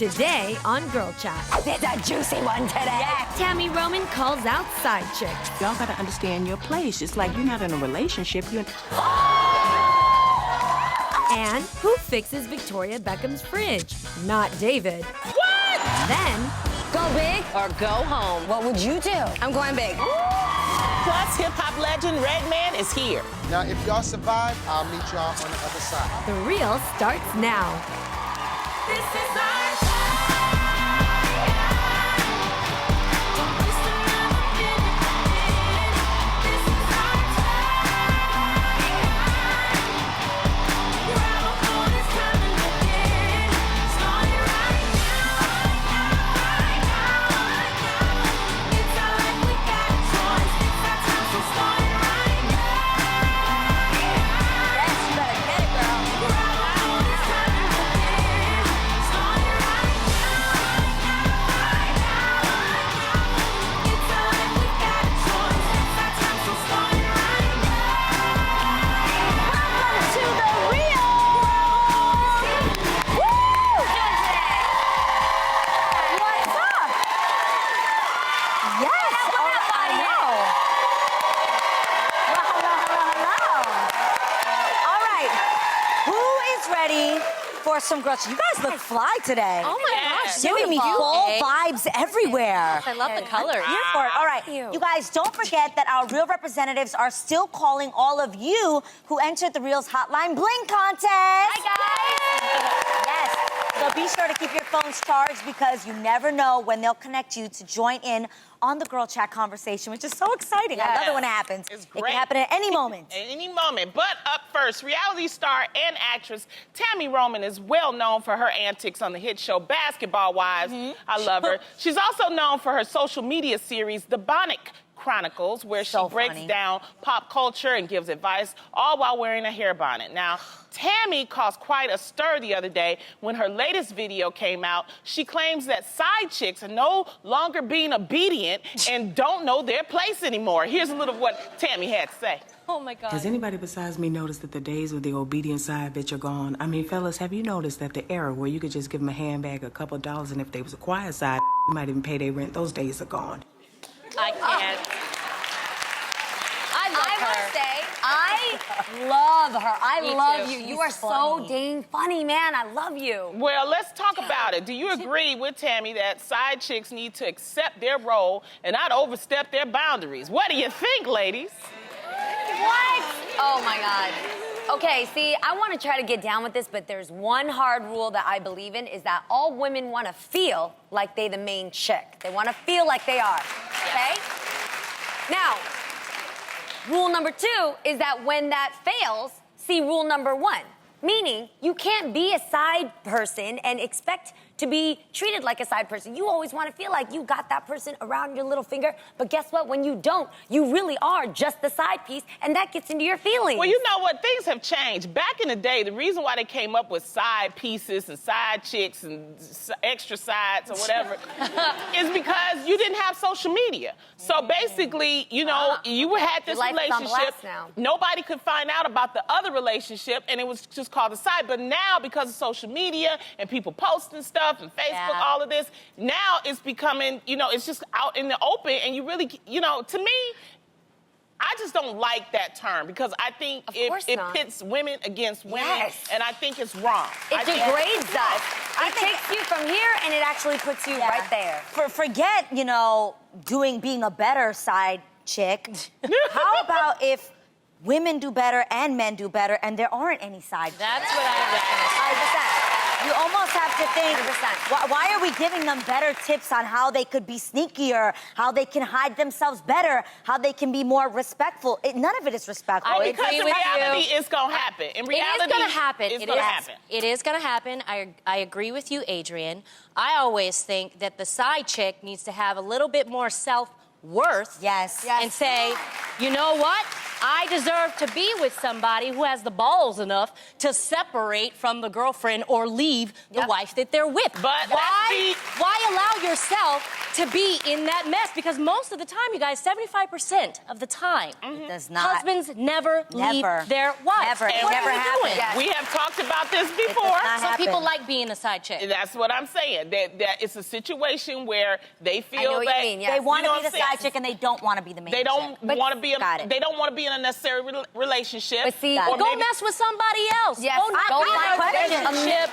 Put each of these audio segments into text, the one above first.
Today on Girl Chat. There's a juicy one today. Yeah. Tammy Roman calls out side chicks. Y'all gotta understand your place. It's like you're not in a relationship. You're in... And who fixes Victoria Beckham's fridge? Not David. What? Then, Go big Or go home. What would you do? I'm going big. Plus, hip-hop legend Redman is here. Now, if y'all survive, I'll meet y'all on the other side. the reel starts now. This is our time. Don't waste another minute. This is our time. Grab a phone, it's time to begin. Start it right now. It's our life, we got a choice. It's our time, so start it right now. Yes, you better get it, girl. Grab a phone, it's time to begin. Start it right now. It's our life, we got a choice. It's our time, so start it right now. Welcome to the Real. Woo! What's up? Yes. I know. Well, hello. All right. Who is ready for some girls? You guys look fly today. Oh my gosh, Giving me full vibes everywhere. I love the colors. Here for it. All right. You guys, don't forget that our Real representatives are still calling all of you who entered the Reels Hotline Bling contest. Hi, guys. Yes. So be sure to keep your phones charged because you never know when they'll connect you to join in on the Girl Chat conversation, which is so exciting. I love it when it happens. It's It great. can happen at any moment. At any moment. But up first, reality star and actress Tammy Roman is well known for her antics on the hit show Basketball Wives. I love her. She's also known for her social media series, The Bonnet Chronicles, where So she breaks funny. down pop culture and gives advice, all while wearing a hair bonnet. Now, Tammy caused quite a stir the other day when her latest video came out. She claims that side chicks are no longer being obedient and don't know their place anymore. Here's a little of what Tammy had to say. Oh my God. Has anybody besides me noticed that the days with the obedient side bitch are gone? I mean, fellas, have you noticed that the era where you could just give them a handbag, a couple of dollars, and if they was a quiet side, you might even pay their rent, those days are gone. I can't. I love her. must say, I love her. I Me love too. you. You She's are so funny. dang funny, man. I love you. Well, let's talk about it. Do you agree with Tammy that side chicks need to accept their role and not overstep their boundaries? What do you think, ladies? What? Oh my God. Okay, see, I want to try to get down with this, but there's one hard rule that I believe in is that all women want to feel like they the main chick. They want to feel like they are, okay? Now, rule number 2 is that when that fails, see rule number 1. Meaning, you can't be a side person and expect to be treated like a side person. You always want to feel like you got that person around your little finger, but guess what? When you don't, you really are just the side piece, and that gets into your feelings. Well, you know what? Things have changed. Back in the day, the reason why they came up with side pieces and side chicks and extra sides or whatever is because you didn't have social media. So basically, you know, you had this Your life is on relationship. blast now. Nobody could find out about the other relationship, and it was just called a side. But now, because of social media and people posting stuff and Facebook, Yeah. all of this, now it's becoming, you know, it's just out in the open, and you really, you know, to me, I just don't like that term because I think Of course it not. pits women against women, Yes. and I think it's wrong. It I think- degrades us. It takes you from here and it actually puts you right there. Forget, you know, being a better side chick. How about if women do better and men do better and there aren't any side That's what I was gonna say. 100%. You almost have to think, why are we giving them better tips on how they could be sneakier, how they can hide themselves better, how they can be more respectful? None of it is respectful. Well, I because agree in with reality, you. it's gonna happen. In It reality, is gonna happen. It's It gonna is. happen. It is gonna happen. I agree with you, Adrian. I always think that the side chick needs to have a little bit more self-worth. Yes. And say, you know what? I deserve to be with somebody who has the balls enough to separate from the girlfriend or leave the wife that they're with. But why allow yourself to be in that mess because most of the time, you guys, 75% of the time, Mm-hmm. It does not. husbands never leave Never. their wives. Never. It What never are you doing? happens. We have talked about this It before. does not Some people happen. like being a side chick. That's what I'm saying. That it's a situation where they feel I know what that you mean, yeah. They want you know to be what the I'm saying? side chick and they don't want to be the main They don't chick. want to be. Got it. They don't want to be in a necessary relationship. But see, or Go maybe- mess with somebody else. Yes, Go not go be find in a questions. relationship.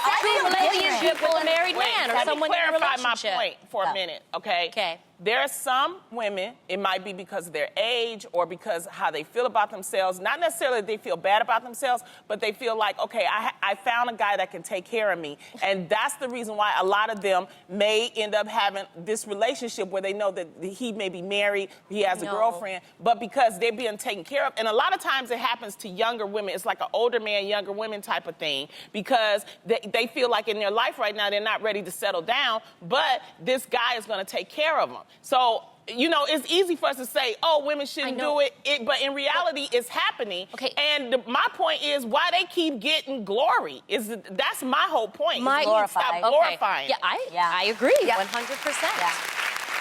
I Be feel in a relationship different. with a married man or Let someone me in a clarify my relationship. point for a minute, okay? Okay. There are some women, it might be because of their age or because how they feel about themselves, not necessarily that they feel bad about themselves, but they feel like, okay, I found a guy that can take care of me. And that's the reason why a lot of them may end up having this relationship where they know that he may be married, he has a No. girlfriend, but because they're being taken care of. And a lot of times it happens to younger women. It's like an older man, younger women type of thing because they feel like in their life right now they're not ready to settle down, but this guy is going to take care of them. So, you know, it's easy for us to say, oh, women shouldn't do it, but in reality, it's happening. Okay. And my point is why they keep getting glory. That's my whole point. My- Stop Okay. glorifying. Yeah, Yeah. I agree, Yeah. 100%. Yeah.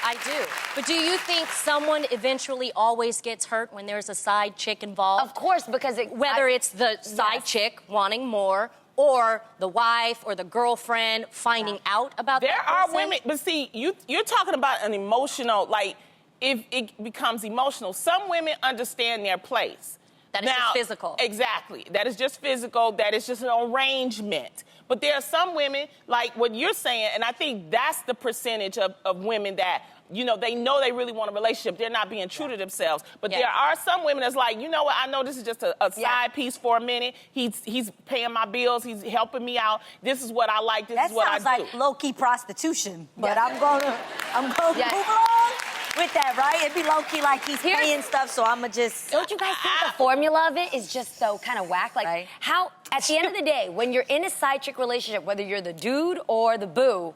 I do. But do you think someone eventually always gets hurt when there's a side chick involved? Of course, because Whether it's the side chick wanting more or the wife or the girlfriend finding out about There that are person? women, but see, you're talking about an emotional, like, if it becomes emotional. Some women understand their place. That is just physical. Exactly. That is just physical. That is just an arrangement. But there are some women, like what you're saying, and I think that's the percentage of women that, you know they really want a relationship. They're not being true to themselves. But Yeah. there are some women that's like, you know what, I know this is just a side piece for a minute. He's paying my bills. He's helping me out. This is what I like. This That is what I sounds do. like low-key prostitution, but Yeah. I'm gonna Yeah. move along with that, right? It'd be low-key like he's Here's- paying stuff, so I'ma just... Don't you guys think the formula of it is just so kind of whack? Like, Right. how, at the end of the day, when you're in a side chick relationship, whether you're the dude or the boo,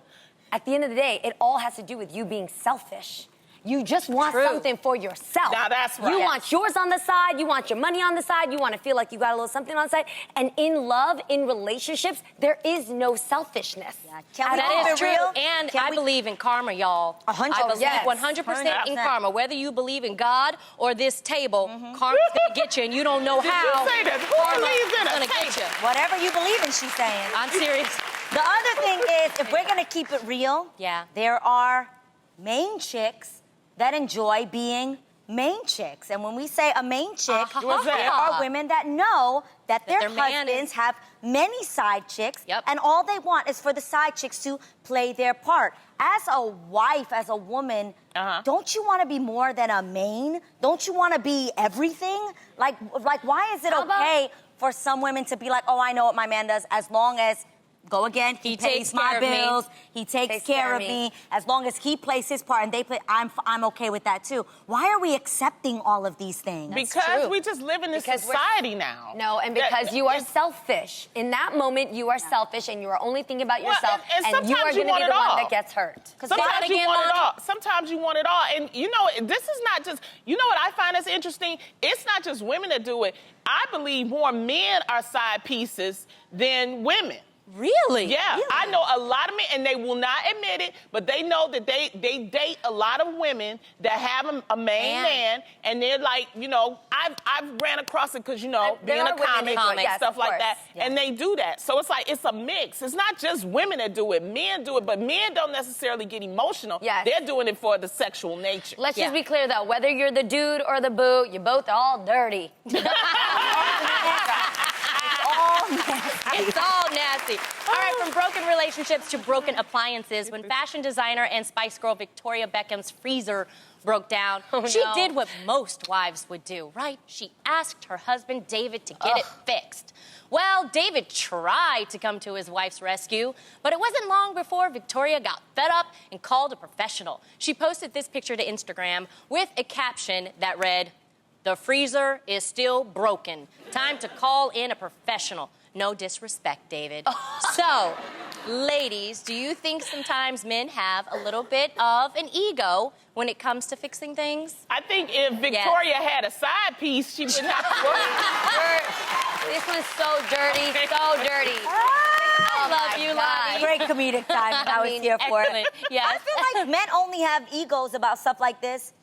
at the end of the day, it all has to do with you being selfish. You just want True. something for yourself. Now, that's right. You Yes. want yours on the side, you want your money on the side, you want to feel like you got a little something on the side. And in love, in relationships, there is no selfishness. Can we at keep all. That it is true. real? And Can I we- believe in karma, y'all. 100%. I believe Yes. 100% in 100%. karma. Whether you believe in God or this table, karma's gonna get you, and you don't know Did how. you say that? Who Karma believes in is a gonna table? get you. Whatever you believe in, she's saying. I'm serious. The other thing is, if we're gonna keep it real, Yeah. there are main chicks that enjoy being main chicks. And when we say a main chick, What's that? there are women that know that their their man husbands is- have many side chicks, Yep. and all they want is for the side chicks to play their part. As a wife, as a woman, don't you want to be more than a main? Don't you want to be everything? Like, why is it How about- okay for some women to be like, oh, I know what my man does, as long as, go again, he He pays takes my care of me. bills, he takes care of me, as long as he plays his part and they play, I'm okay with that too. Why are we accepting all of these things? Because true. we just live in this Because we're- society now. No, and because you are selfish. In that moment, you are selfish and you are only thinking about Well, yourself, and and you are sometimes you going to want be it the one all. that gets hurt. Sometimes you again, want it Mom. all. Sometimes you want it all. And you know, this is not just, you know what I find is interesting? It's not just women that do it. I believe more men are side pieces than women. Really? Yeah, I know a lot of men, and they will not admit it, but they know that they date a lot of women that have a main man, and they're like, you know, I've ran across it because, you know, There being are a women comic that do it, and yes, stuff of like course. that, Yeah. and they do that. So it's like, it's a mix. It's not just women that do it. Men do it, but men don't necessarily get emotional. Yes. They're doing it for the sexual nature. Let's just be clear, though. Whether you're the dude or the boo, you're both all dirty. It's all nasty. All right, from broken relationships to broken appliances, when fashion designer and Spice Girl Victoria Beckham's freezer broke down, she no. did what most wives would do, right? She asked her husband, David, to get it fixed. Well, David tried to come to his wife's rescue, but it wasn't long before Victoria got fed up and called a professional. She posted this picture to Instagram with a caption that read, "The freezer is still broken. Time to call in a professional." No disrespect, David. So, ladies, do you think sometimes men have a little bit of an ego when it comes to fixing things? I think if Victoria had a side piece, she wouldn't have to worry. This one's so dirty, so dirty. Oh love you, love you. Great comedic timing. I was here for excellent. it. Yes. I feel like men only have egos about stuff like this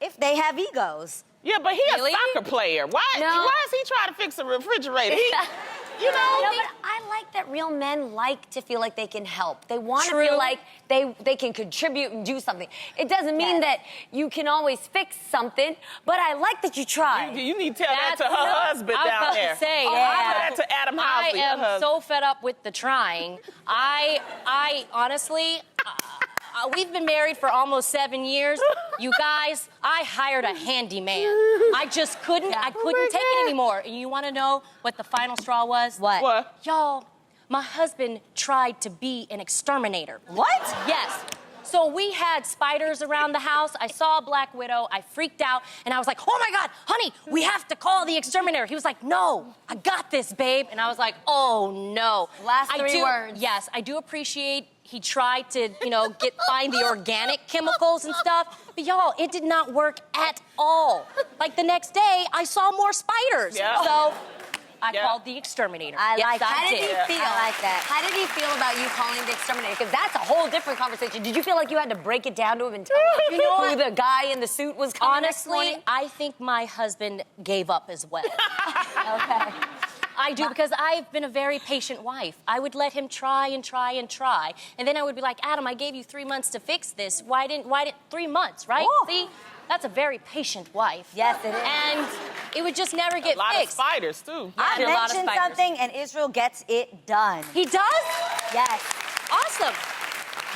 if they have egos. Yeah, but he Really? a soccer player. Why is he trying to fix a refrigerator? You know? No, but I like that real men like to feel like they can help. They want to True. feel like they can contribute and do something. It doesn't mean that you can always fix something, but I like that you try. You need to tell that to her That's- husband I was down about there. to say, Tell that to Adam House. I am so fed up with the trying. I honestly, we've been married for almost 7 years. You guys, I hired a handyman. I just couldn't, I couldn't take it anymore. And you want to know what the final straw was? What? What? Y'all, my husband tried to be an exterminator. What? Yes. So we had spiders around the house. I saw a black widow. I freaked out, and I was like, oh my God, honey, we have to call the exterminator. He was like, no, I got this, babe. And I was like, oh no. Last three words. Yes, I do appreciate he tried to, find the organic chemicals and stuff. But y'all, it did not work at all. Like the next day, I saw more spiders. Yeah. So I Yeah. called the exterminator. I Yes, like that. How did he did. feel? I like that. How did he feel about you calling the exterminator? Because that's a whole different conversation. Did you feel like you had to break it down to him and tell him You know who what? the guy in the suit was coming next Honestly, morning? I think my husband gave up as well. Okay. I do, because I've been a very patient wife. I would let him try and try and try. And then I would be like, Adam, I gave you 3 months to fix this. Why didn't 3 months, right? Oh. See? That's a very patient wife. Yes, it is. And it would just never get A lot of fixed. spiders, too. I Yeah, a lot of mentioned spiders. something and Israel gets it done. He does? Yes. Awesome.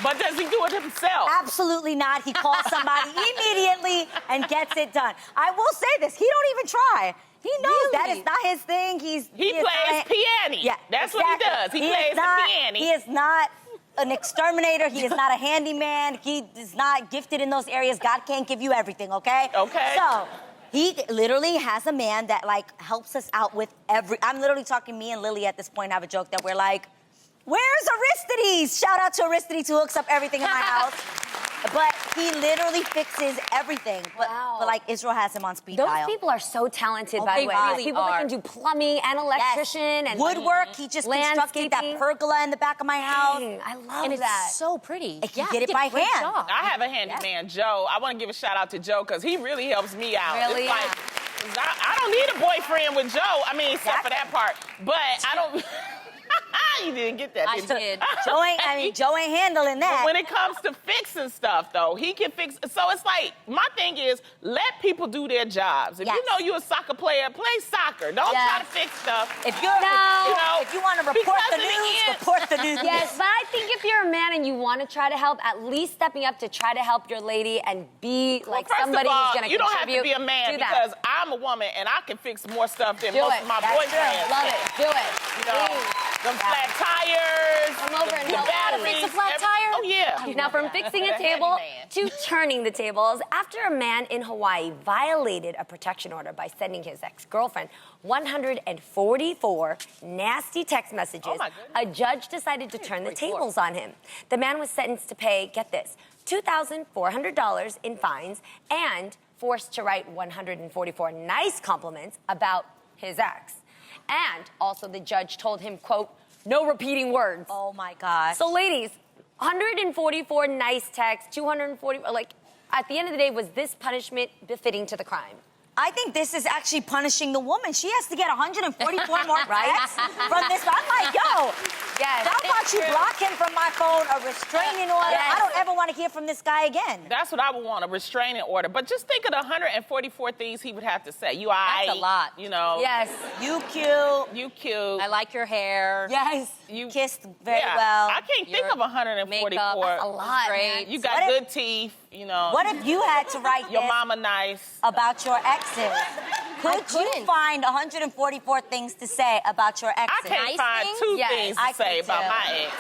But does he do it himself? Absolutely not. He calls somebody immediately and gets it done. I will say this, he don't even try. He knows that Really? is not his thing. He is plays not- piano. Yeah, That's what he does. He plays is not, the piano. He is not an exterminator. He is not a handyman. He is not gifted in those areas. God can't give you everything, okay? Okay. So he literally has a man that helps us out with I'm literally talking, me and Lily at this point have a joke that we're like, where's Aristides? Shout out to Aristides who hooks up everything in my house. But he literally fixes everything. But, Wow. but Israel has him on speed Those dial. people are so talented, Oh, by they the way. really People are. that can do plumbing and electrician and Woodwork. He just constructed that landscaping. pergola in the back of my house. Dang, I love And that. it's so pretty. And he Yeah, did it did by a great hand. job. I have a handyman, Joe. I want to give a shout out to Joe because he really helps me out. Really? It's like, I don't need a boyfriend with Joe. I mean, except for that part. But I don't. You didn't get that, I did you? did. Joe ain't handling that. But when it comes to fixing stuff, though, he can fix. So it's like, my thing is, let people do their jobs. If Yes. you know you're a soccer player, play soccer. Don't Yes. try to fix stuff. If you want to report because the in the news, end- report the news. Yes, but I think if you're a man and you want to try to help, at least stepping up to try to help your lady and be like First somebody of all, who's going to you don't have contribute. to be a man do that. because I'm a woman and I can fix more stuff than Do most it. of my That's boyfriends. true. Love it. Do it. You know, Please. them flat tires, Come over and the help out. batteries. Fix a flat every- tire? Oh, yeah. Now, from fixing a table to turning the tables, after a man in Hawaii violated a protection order by sending his ex-girlfriend 144 nasty text messages, Oh, my a judge decided to turn the tables on him. The man was sentenced to pay, get this, $2,400 in fines and forced to write 144 nice compliments about his ex. And also the judge told him, quote, no repeating words. Oh my gosh. So, ladies, 144 nice texts, 240, at the end of the day, was this punishment befitting to the crime? I think this is actually punishing the woman. She has to get 144 more texts from this. I'm like, yo, Yes. how about you block him from my phone, a restraining order? Yes. I don't ever want to hear from this guy again. That's what I would want, a restraining order. But just think of the 144 things he would have to say. You all right? That's a lot. You know. Yes. You cute. You cute. I like your hair. Yes. You kissed very yeah. well. I can't think Your of 144. makeup, that's a lot, Great. man. You got What if- good teeth, you know. What if you had to write Your this mama nice. about your exes? Could you couldn't. find 144 things to say about your I exes? can't Nice find things? two Yes, things to I say could about too. my ex.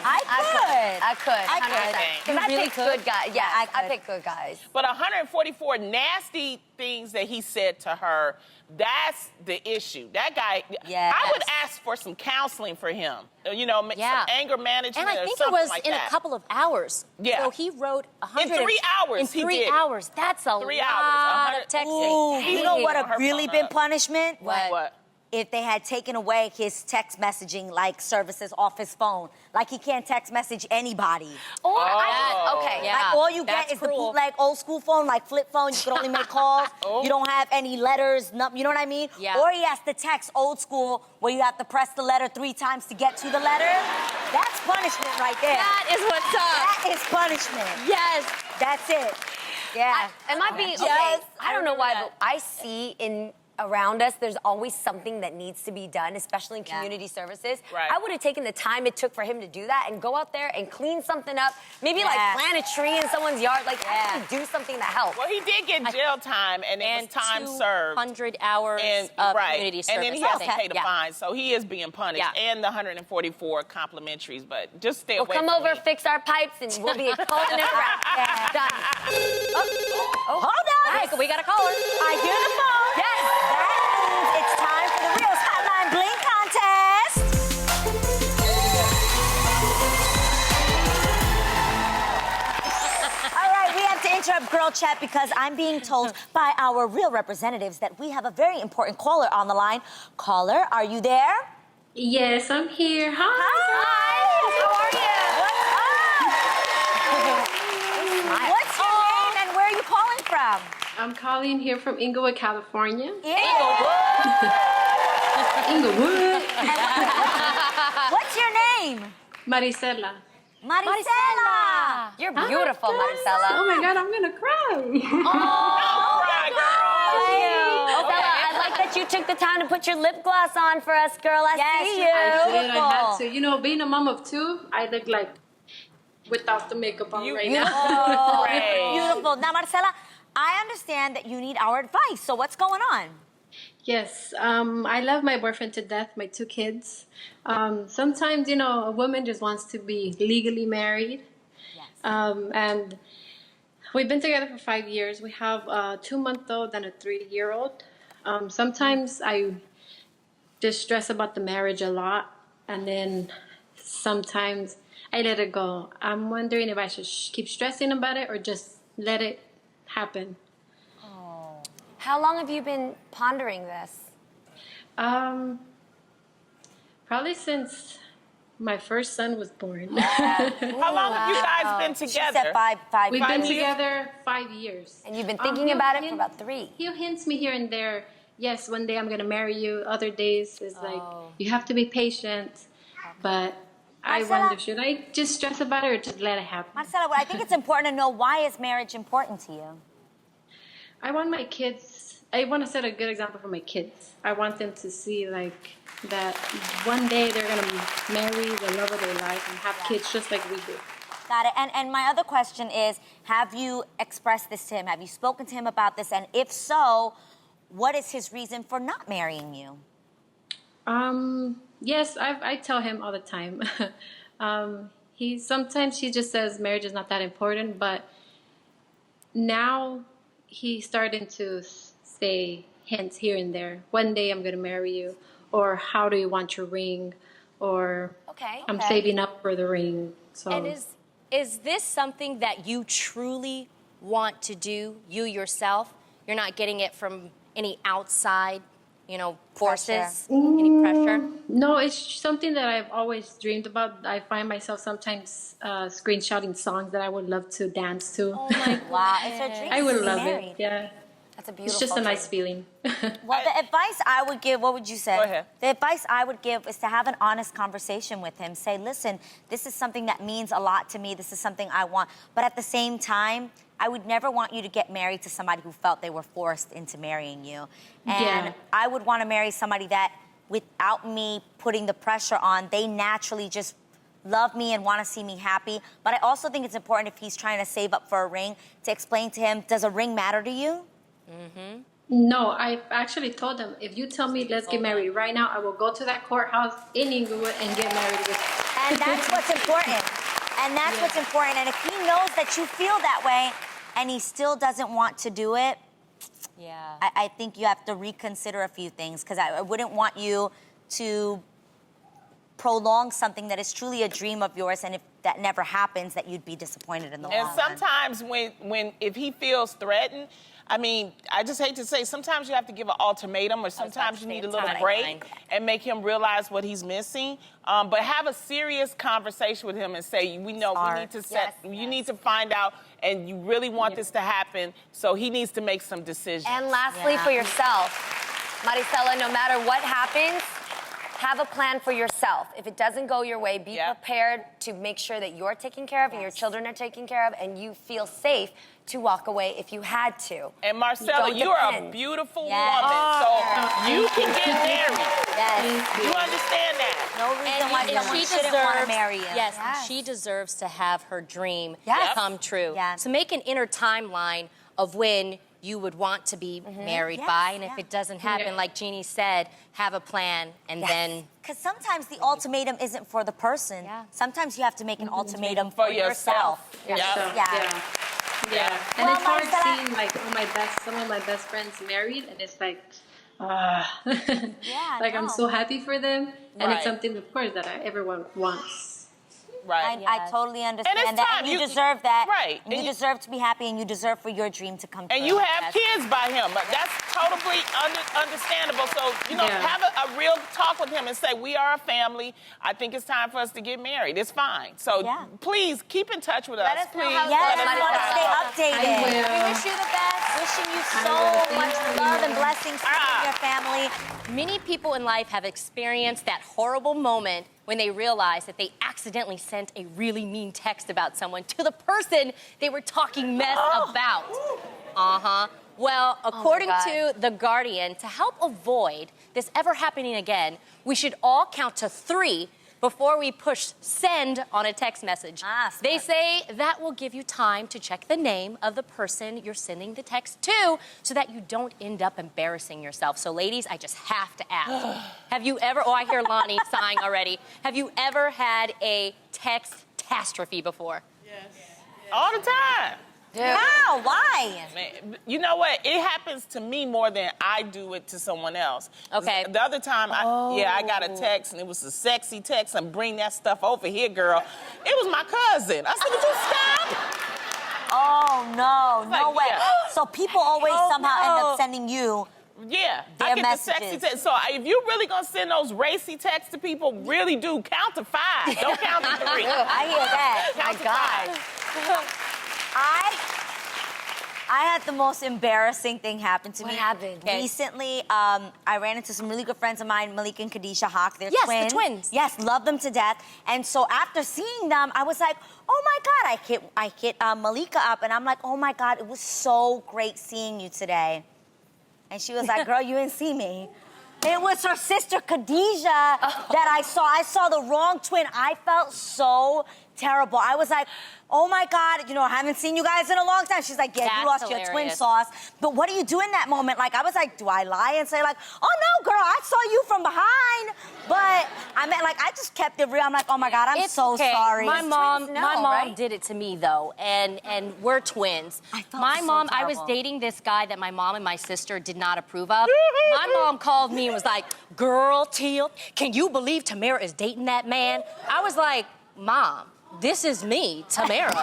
I could. I could. I could. 100%. You Because I really pick could? good guys. Yeah, I I could. pick good guys. But 144 nasty things that he said to her, that's the issue. That guy, Yes. I would ask for some counseling for him. You know, Yeah. some anger management And I or think it something was like in that. a couple of hours. Yeah. So he wrote 100. 3 hours In he 3 did. hours. That's a 3 lot hours, of texting. Ooh, you know what Her a really phone been up. punishment? What? What? if they had taken away his text messaging like services off his phone. Like he can't text message anybody. Or okay. Yeah. Like all you that's get is the cruel. bootleg old school phone, like flip phone. You can only make calls. You don't have any letters. You know what I mean? Yeah. Or he has to text old school where you have to press the letter 3 times to get to the letter. That's punishment right there. That is what's up. That is punishment. Yes. That's it. Yeah. Am I being okay? Yes, I don't know why, remember but I see around us, there's always something that needs to be done, especially in community services. Right. I would have taken the time it took for him to do that and go out there and clean something up. Maybe like plant a tree in someone's yard. Like actually do something that helps. Well, he did get jail time, and it was time served. 200 hours And, of right. community service. And then he has I to think. pay the fine, so he is being punished. Yeah. And the 144 complimentaries, but just stay We'll away come from over, me. fix our pipes, and we'll be calling it right. Done. Hold on. Hey, we got a caller. I hear the phone. Yes. That means it's time for the Reels Hotline Bling Contest. All right, we have to interrupt girl chat because I'm being told by our real representatives that we have a very important caller on the line. Caller, are you there? Yes, I'm here. Hi. How are you? What's your name and where are you calling from? I'm calling here from Inglewood, California. Yeah. Inglewood. What's your name? Maricela. Maricela. You're beautiful, Oh Maricela. my God, I'm gonna cry. Othello, I like that you took the time to put your lip gloss on for us, girl. I see you. I had to. You know, being a mom of 2, I look like without the makeup on right now. Oh, Right. beautiful. Now, Marcela, I understand that you need our advice. So what's going on? Yes, I love my boyfriend to death, my 2 kids. Sometimes, you know, a woman just wants to be legally married. Yes. And we've been together for 5 years. We have a 2-month-old and a 3-year-old. Sometimes I just stress about the marriage a lot, and then sometimes I let it go. I'm wondering if I should keep stressing about it or just let it happen. How long have you been pondering this? Probably since my first son was born. How long have you guys been She together? said five We've years. been years? together 5 years. And you've been thinking about it for about 3. He hints me here and there. Yes, one day I'm gonna marry you. Other days is like you have to be patient. But I Marcela? wonder, should I just stress about it or just let it happen? Marcela, well, I think it's important to know, why is marriage important to you? I want my kids. I want to set a good example for my kids. I want them to see like that one day they're gonna marry the love of their life and have kids just like we do. Got it. And my other question is, have you expressed this to him? Have you spoken to him about this? And if so, what is his reason for not marrying you? Yes, I tell him all the time. Sometimes he just says marriage is not that important, but now he's starting to say hints here and there. One day I'm gonna marry you, or how do you want your ring, or I'm saving up for the ring. So. And is this something that you truly want to do, you yourself? You're not getting it from any outside, forces, any pressure? No, it's something that I've always dreamed about. I find myself sometimes screenshotting songs that I would love to dance to. Oh my God. Wow, it's a dream I to would be love married. it. Yeah. That's a beautiful It's just a nice dream. feeling. Well, the advice I would give, what would you say? Go ahead. The advice I would give is to have an honest conversation with him. Say, listen, this is something that means a lot to me. This is something I want. But at the same time, I would never want you to get married to somebody who felt they were forced into marrying you. And Yeah. I would want to marry somebody that, without me putting the pressure on, they naturally just love me and want to see me happy. But I also think it's important, if he's trying to save up for a ring, to explain to him, does a ring matter to you? No, I actually told him, if you tell me let's get married right now, I will go to that courthouse in Inglewood and get married with you. And that's what's important. And that's what's important. And if he knows that you feel that way and he still doesn't want to do it, Yeah. I think you have to reconsider a few things, because I wouldn't want you to prolong something that is truly a dream of yours, and if that never happens, that you'd be disappointed in the long And run. sometimes if he feels threatened, I mean, I just hate to say, sometimes you have to give an ultimatum, or sometimes you need a little break and make him realize what he's missing. But have a serious conversation with him and say, we know we need to set, you need to find out, and you really want this to happen, so he needs to make some decisions. And lastly, for yourself, Maricela, no matter what happens, have a plan for yourself. If it doesn't go your way, be prepared to make sure that you're taken care of and your children are taken care of, and you feel safe to walk away if you had to. And Marcella, you are a beautiful woman, so you can get married. Yes. You understand that? No reason why someone shouldn't want to marry you. Yes, and she deserves to have her dream Yes. come true. Yes. So make an inner timeline of when you would want to be married by, and if it doesn't happen, like Jeannie said, have a plan, and then... Because sometimes the ultimatum isn't for the person. Sometimes you have to make an ultimatum for yourself. Yeah, and Well, it's hard Marcella- seeing like some of my best friends married, and it's like, like I'm so happy for them, and it's something, of course, that everyone wants. Right. I totally understand And it's that. time. And you You- deserve that. Right. And you And you- deserve to be happy, and you deserve for your dream to come true. And you have kids by him, but that's totally understandable. So, have a real talk with him and say, we are a family. I think it's time for us to get married. It's fine. So please keep in touch with us. Let us know Please. how Yes, Let I us want to know. stay updated. I will. We wish you the best. Wishing you so much love and blessings to you and your family. Many people in life have experienced that horrible moment when they realize that they accidentally sent a really mean text about someone to the person they were talking mess about. Well, according to The Guardian, to help avoid this ever happening again, we should all count to 3 before we push send on a text message. They say that will give you time to check the name of the person you're sending the text to so that you don't end up embarrassing yourself. So ladies, I just have to ask, have you ever, I hear Lonnie sighing already, have you ever had a text catastrophe before? All the time. How? Why? Man, you know what? It happens to me more than I do it to someone else. Okay. The other time, I got a text, and it was a sexy text, and bring that stuff over here, girl. It was my cousin. I said, would you stop? Oh, no. No Like, way. yeah. So people always somehow end up sending you. Yeah, Their I get messages. the sexy text. So if you're really gonna send those racy texts to people, really do count to 5. Don't count to 3. I hear that. Count to 5. I had the most embarrassing thing happen to me. What happened? Recently, I ran into some really good friends of mine, Malik and Khadisha Hawk. They're Yes, twins. the twins. Yes, love them to death. And so after seeing them, I was like, oh my God, I hit Malika up, and I'm like, oh my God, it was so great seeing you today. And she was like, girl, you didn't see me. It was her sister Khadijah that I saw. I saw the wrong twin. I felt so terrible. I was like, oh my God, I haven't seen you guys in a long time. She's like, yeah, you That's lost your twin hilarious. sauce. But what do you do in that moment? Like, I was like, do I lie and say like, oh no, girl, I saw you from behind. But I meant like, I just kept it real. I'm like, oh my God, I'm It's so okay. sorry. My mom right? did it to me though, and we're twins. I felt My so mom, I was terrible. dating this guy that my mom and my sister did not approve of. My mom called me and was like, "Girl, Teal, can you believe Tamara is dating that man?" I was like, "Mom, this is me, Tamara."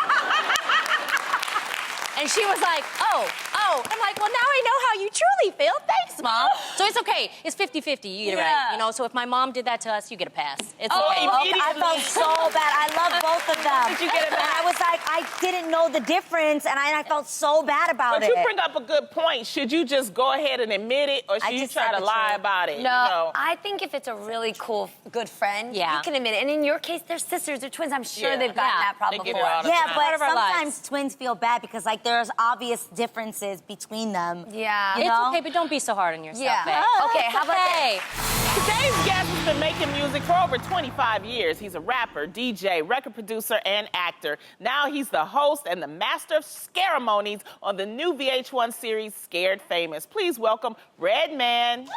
And she was like, oh. I'm like, well, now I know how you truly feel. Thanks, Mom. So it's okay. It's 50-50. You get it right. So if my mom did that to us, you get a pass. It's okay. I felt so bad. I love both of them. Did you get it And I was like, I didn't know the difference, and I felt so bad about But it. you bring up a good point. Should you just go ahead and admit it, or should you just try said to the lie truth. about it? No, I think if it's a really cool, good friend, Yeah. you can admit it. And in your case, they're sisters, they're twins. I'm sure Yeah. they've gotten Yeah. that problem They get it before. all the Yeah, time. but Part of our lives. sometimes twins feel bad because like there's obvious differences between them. Yeah. You It's know? okay, but don't be so hard on yourself, Yeah. babe. Okay, how about Hey. Today's guest has been making music for over 25 years. He's a rapper, DJ, record producer, and actor. Now he's the host and the master of ceremonies on the new VH1 series, Scared Famous. Please welcome Redman.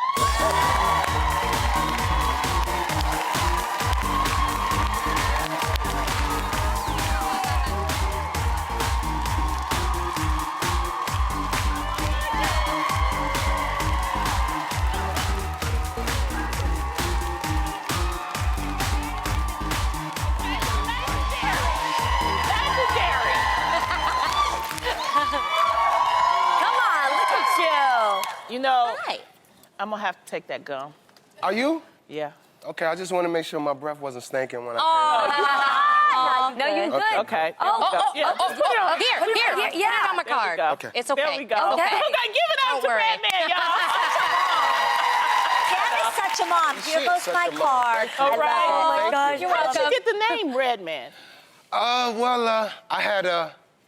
You know, Hi. I'm gonna have to take that gum. Are you? Yeah. Okay, I just want to make sure my breath wasn't stinking when I No, you're good. Okay. Yeah. Here. Put it on my There we card. go. Okay. It's okay. There we go. Okay. Okay, give it up Don't to worry. Redman, y'all. Sam is such a mom. Here She's goes such my a mom. card. All I right. love it. Oh, my gosh. You're How'd welcome. you get the name Redman? I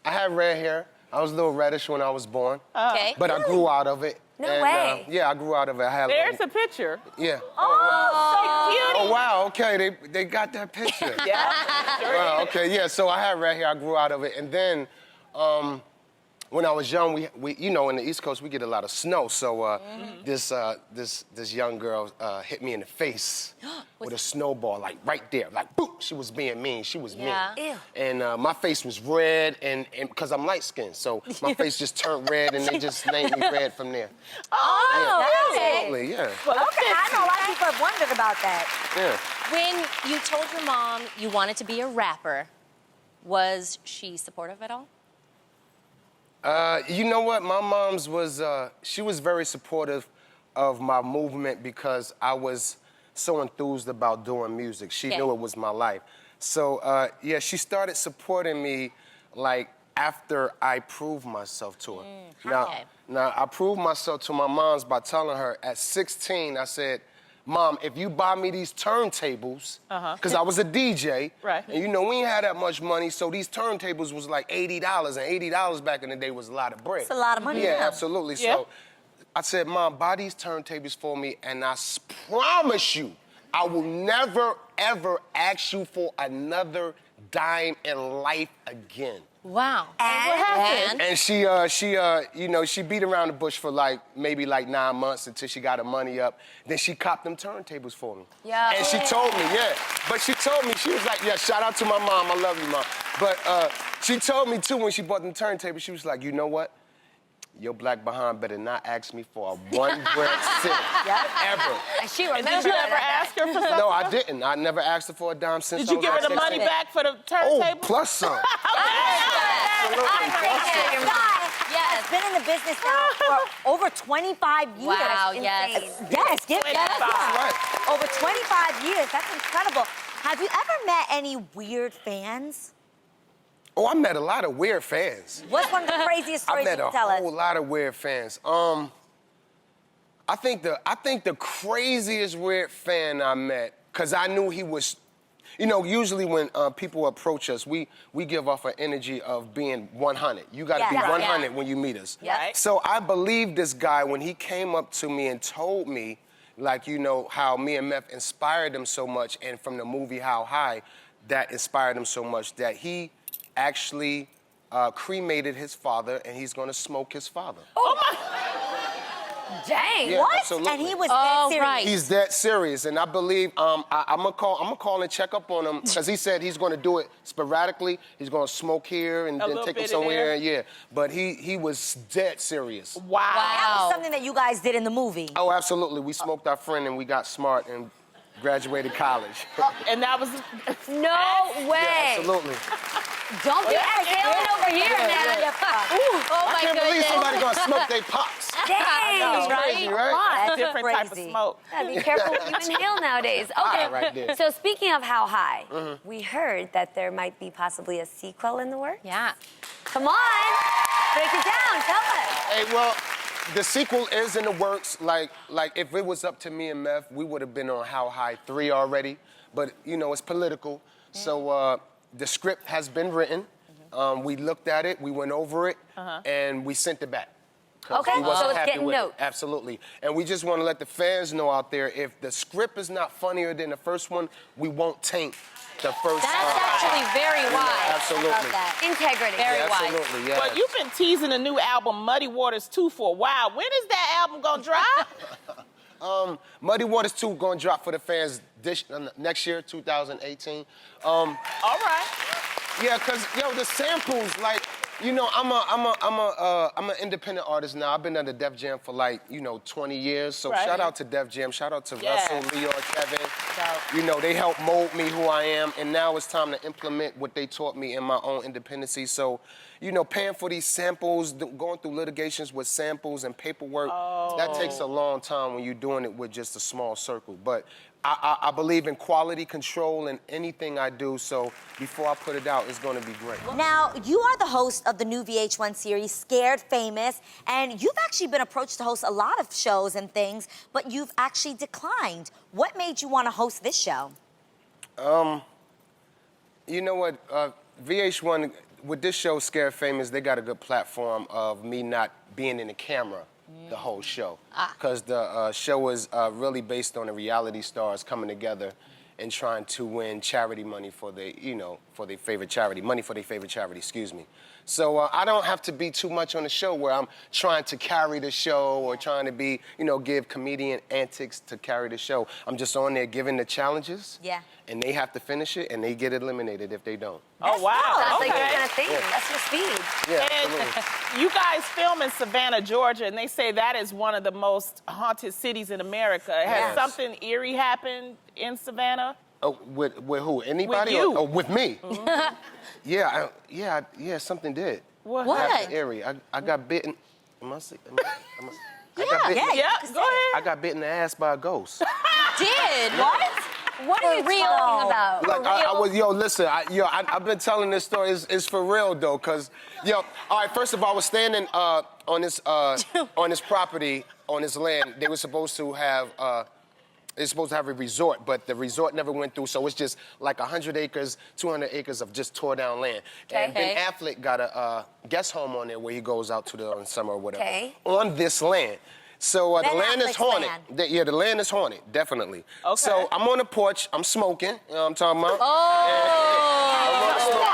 had red hair. I was a little reddish when I was born, Okay. but I grew out of it. No and, way. Yeah, I grew out of it. I had There's a picture. yeah. Oh, Oh wow. Okay, they got that picture. Yeah. Wow, okay, yeah. So I had red hair. I grew out of it, and then when I was young, we you know in the East Coast we get a lot of snow. So this young girl hit me in the face with a snowball, like right there, like boop. She was being mean. She was Yeah. mean. Ew. And my face was red, and because I'm light skinned, so my face just turned red, and they just named me Red from there. Oh, okay. Absolutely, yeah, Okay, I know a lot of people have wondered about that. yeah. When you told your mom you wanted to be a rapper, was she supportive at all? You know what? My mom's was, she was very supportive of my movement because I was so enthused about doing music. She Okay. knew it was my life. So, yeah, she started supporting me, like, after I proved myself to her. Okay. Now, I proved myself to my mom's by telling her at 16, I said, Mom, if you buy me these turntables, because I was a DJ, Right. and you know, we ain't had that much money, so these turntables was like $80, and $80 back in the day was a lot of bread. It's a lot of money. Yeah, now. absolutely. Yeah. So I said, Mom, buy these turntables for me, and I promise you, I will never, ever ask you for another dime in life again. Wow. And what happened? And she you know, she beat around the bush for maybe 9 months until she got her money up. Then she copped them turntables for me. Yeah. And she told me, yeah. But she told me, she was like, yeah, shout out to my mom, I love you, Mom. But she told me too when she bought them turntables, she was like, you know what? Your black behind better not ask me for a one bread cent ever. And she And remembers did you ever that. ask her for something? No, I didn't. I never asked her for a dime since Did I you was give her like the money 16. back for the Oh, turntable? plus some. This guy has been in the business now for over 25 years. Wow, Insane. yes. Yes, give That's that. Over 25 years. That's incredible. Have you ever met any weird fans? Oh, I met a lot of weird fans. What's one of the craziest I stories you met a can tell us? whole lot of weird fans. I think the craziest weird fan I met, because I knew he was, you know, usually when people approach us, we give off an energy of being 100. You got to be Yeah. 100 when you meet us. Yeah. Right. So I believed this guy when he came up to me and told me, like, you know, how me and Meth inspired him so much, and from the movie How High, that inspired him so much that he actually cremated his father, and he's going to smoke his father. Dang. Yeah, What? absolutely. And he was Oh, dead serious. right. He's that serious, and I believe I'm gonna call and check up on him because he said he's gonna do it sporadically. He's gonna smoke here and A then little take him bit somewhere. in Yeah, but he was dead serious. Wow. That Wow. was something that you guys did in the movie. Oh, absolutely. We smoked our friend and we got smart and graduated college. And that was... No way. Yeah, absolutely. Don't be exhaling over here, man. Oh I my can't believe goodness. somebody gonna smoke their pops. Dang. Crazy, right? That's different type of crazy. smoke. Gotta be careful what you inhale nowadays. Okay. right there. So speaking of How High, we heard that there might be possibly a sequel in the works. Yeah. Come on, break it down. Tell us. Hey, well, the sequel is in the works. Like if it was up to me and Meth, we would have been on How High 3 already. But you know, it's political, so the script has been written. We looked at it, we went over it, and we sent it back. 'Cause Okay, we wasn't so it's happy getting with it. notes. Absolutely. And we just want to let the fans know out there, if the script is not funnier than the first one, we won't taint the first. That's actually very wise. Absolutely. Love that. Integrity. Very Yeah, wise. absolutely, yeah. But you've been teasing a new album, Muddy Waters 2, for a while. When is that album gonna drop? Muddy Waters 2 gonna drop for the fans next year, 2018. All right. Yeah, cause yo, the samples, like, you know, I'm an independent artist now. I've been under Def Jam for 20 years. So Right. shout out to Def Jam, shout out to Yeah. Russell, Leo, Kevin, dope. You know, they helped mold me who I am, and now it's time to implement what they taught me in my own independency. So, you know, paying for these samples, going through litigations with samples and paperwork, that takes a long time when you're doing it with just a small circle. But I believe in quality control in anything I do, so before I put it out, it's gonna be great. Now, you are the host of the new VH1 series, Scared Famous, and you've actually been approached to host a lot of shows and things, but you've actually declined. What made you want to host this show? You know what, VH1, with this show, Scared Famous, they got a good platform of me not being in the camera the whole show. Because the show is really based on the reality stars coming together and trying to win charity money for their, you know, for their favorite charity, money for their favorite charity, excuse me. So I don't have to be too much on the show where I'm trying to carry the show or trying to be, you know, give comedian antics to carry the show. I'm just on there giving the challenges. Yeah. And they have to finish it, and they get eliminated if they don't. Oh, wow. That's Okay. like your kind of thing. That's your speed. Yeah, And absolutely. you guys film in Savannah, Georgia, and they say that is one of the most haunted cities in America. Has Yes. something eerie happened in Savannah? Oh, with who? Anybody? With you. Or with me? Yeah, yeah, something did. What? Happened, Eerie. I got bitten. Am I sick? I got bitten. Yeah, go ahead. I got bitten in the ass by a ghost. Did? What are you talking about? Like I was, listen, I've been telling this story. It's for real though, cause, all right. First of all, I was standing on this property, on this land. They were supposed to have. They're supposed to have a resort, but the resort never went through, so it's just like 100 acres, 200 acres of just tore down land. And Ben Affleck got a guest home on there where he goes out to in summer or whatever. On this land. So the land is haunted. The land is haunted, definitely. Okay. So I'm on the porch, I'm smoking, you know what I'm talking about? Just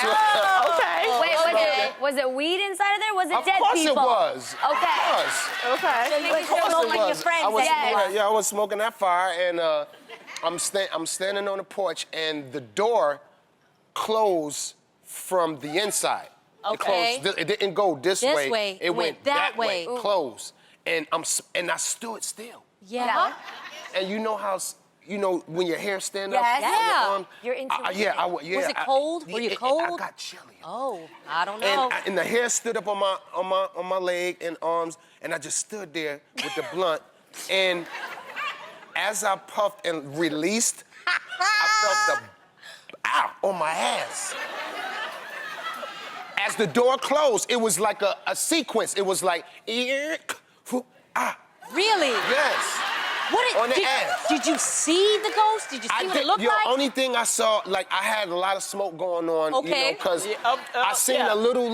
start there. Okay. Wait, was it weed inside of there? Was it Of dead course people? it was. Okay. Of course. Okay. You were smoking with your friends. I was, Yes. I was smoking that fire, and I'm standing on the porch, and the door closed from the inside. Okay. It closed. It didn't go this way. It went that way. Closed, and I stood still. Yeah. And you know how. You know, when your hair stand up Yes. on your Yeah. arm? Your intuition. Yeah. Was it cold? Were you I cold? got chilly. Oh, I don't know. And the hair stood up on my leg and arms, and I just stood there with the blunt. And as I puffed and released, I felt the on my ass. As the door closed, it was like a sequence. It was like Really? Yes. On the ass. Did you see the ghost? Did you see what it looked like? Only thing I saw, like, I had a lot of smoke going on, Okay. because I seen a little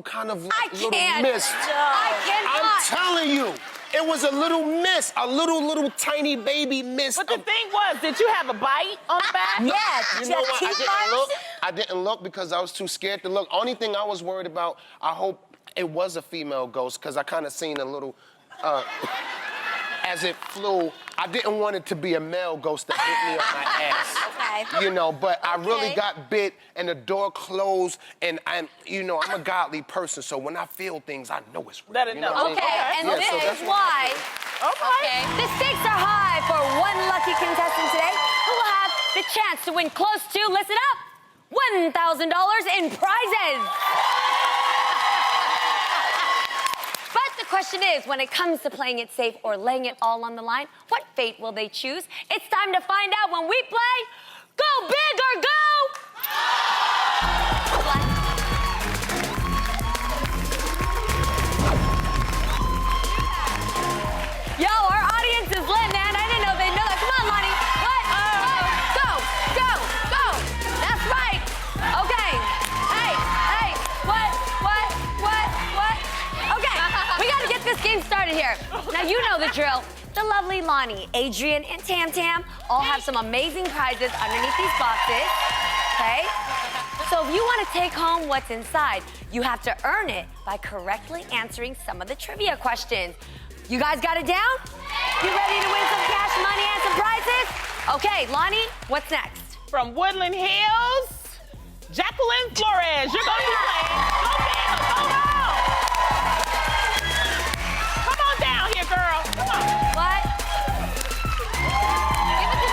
kind of little mist. I cannot. I'm telling you, it was a little mist, a little tiny baby mist. But the thing was, did you have a bite on the back? Yeah. You know what? I didn't look because I was too scared to look. Only thing I was worried about, I hope it was a female ghost, because I kind of seen a little. As it flew, I didn't want it to be a male ghost that hit me on my ass. Okay. You know, but I really got bit, and the door closed, and I'm a godly person, so when I feel things, I know it's real. Let it you know. what I mean? Okay, and Yeah, this so is that's why Okay. the stakes are high for one lucky contestant today who will have the chance to win close to, listen up, $1,000 in prizes. But the question is, when it comes to playing it safe or laying it all on the line, what fate will they choose? It's time to find out when we play Go Big or Go Yo, our audience is lit, man. I didn't know they'd know that. Come on, Lonnie. What? Go, go, go. That's right. Okay. Hey. What? Okay, we gotta get this game started here. Now, you know the drill. The lovely Lonnie, Adrian, and Tam Tam all have some amazing prizes underneath these boxes, okay? So if you want to take home what's inside, you have to earn it by correctly answering some of the trivia questions. You guys got it down? You ready to win some cash money and some prizes? Okay, Lonnie, what's next? From Woodland Hills, Jacqueline Flores. You're going to be playing Go Big or Go Home. Come on down here, girl. Come on. What? Give it to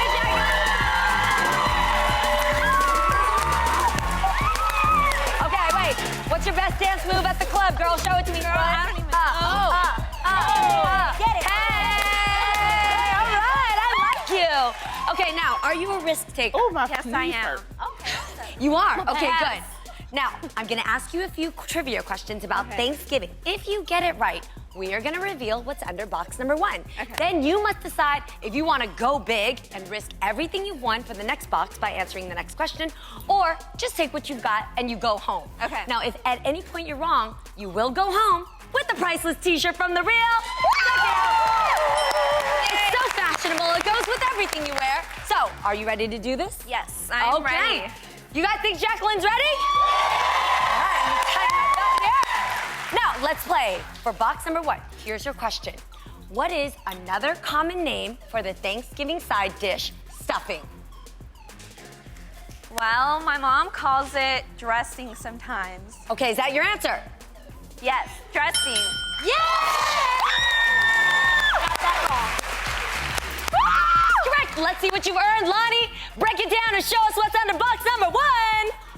your best dance move at the club, girl? Show it to me. Girl, I don't even Get it. Hey, all right, I like you. Okay, now, are you a risk taker? Oh, my Yes, I knees am. hurt. You are? Okay, Yes. good. Now, I'm gonna ask you a few trivia questions about Thanksgiving. If you get it right, we are gonna reveal what's under box number 1. Okay. Then you must decide if you wanna go big and risk everything you've won for the next box by answering the next question, or just take what you've got and you go home. Okay. Now, if at any point you're wrong, you will go home with the priceless t-shirt from The Real. It's so fashionable, it goes with everything you wear. So, are you ready to do this? Yes, I'm ready. You guys think Jacqueline's ready? All right, let me tighten my belt here. Now, let's play. For box number 1, here's your question. What is another common name for the Thanksgiving side dish, stuffing? Well, my mom calls it dressing sometimes. Okay, is that your answer? Yes, dressing. Correct. Let's see what you've earned, Lonnie. Break it down and show us what's under box number 1.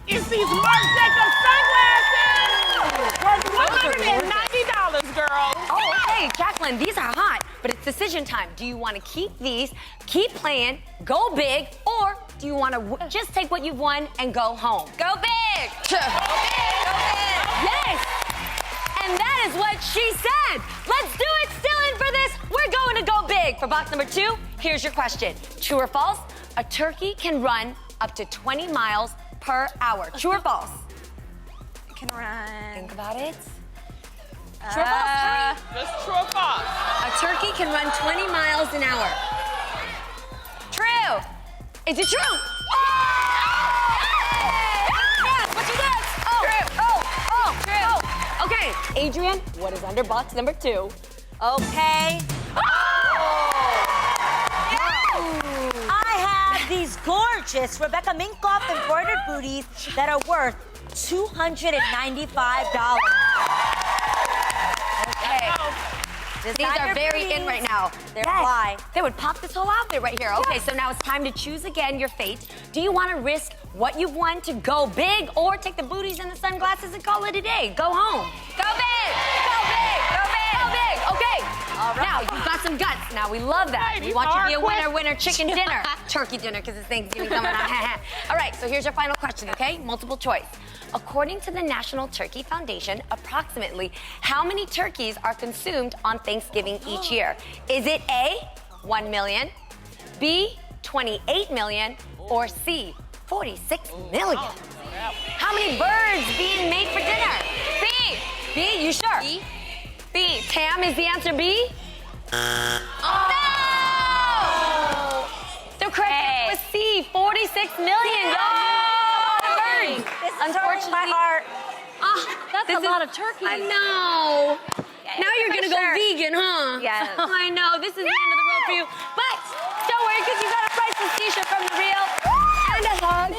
It's these Marc Jacobs sunglasses. Worth $190, girl. Oh, okay, Jacqueline, these are hot, but it's decision time. Do you want to keep these, keep playing, go big, or do you want to just take what you've won and go home? Go big. Go big. Yes. And that is what she said. Let's do it. Still in for this. We're going to go big. For box number 2, here's your question. True or false? A turkey can run up to 20 miles per hour. True or false? It can run. Think about it. True or false? Just true or false? A turkey can run 20 miles an hour. True. Is it true? Yes, what you got? True. Okay, Adrian, what is under box number 2? Okay. I have these gorgeous Rebecca Minkoff embroidered booties that are worth $295. Okay. These are very in right now. They're fly. They would pop this whole outfit right here. Okay, so now it's time to choose again your fate. Do you want to risk what you've won to go big, or take the booties and the sunglasses and call it a day? Go home. Go big. Go big. Go big. Go big. Okay. All right. Now you've got some guts. Now we love that. We want you to be a winner chicken dinner, turkey dinner, because it's Thanksgiving coming up. All right. So here's your final question. Okay, multiple choice. According to the National Turkey Foundation, approximately how many turkeys are consumed on Thanksgiving each year? Is it A, 1 million, B, 28 million, or C, 46 million? How many birds being made for dinner? B. B, you sure? B. B. Tam, is the answer B? No! The correct answer was C, 46 million. This is hurting my heart. That's a lot of turkey. I know. Now you're gonna go sure. vegan, huh? Yes. I know. This is the end of the road for you. But don't worry, because you got a priceless t-shirt from The Real and a hug.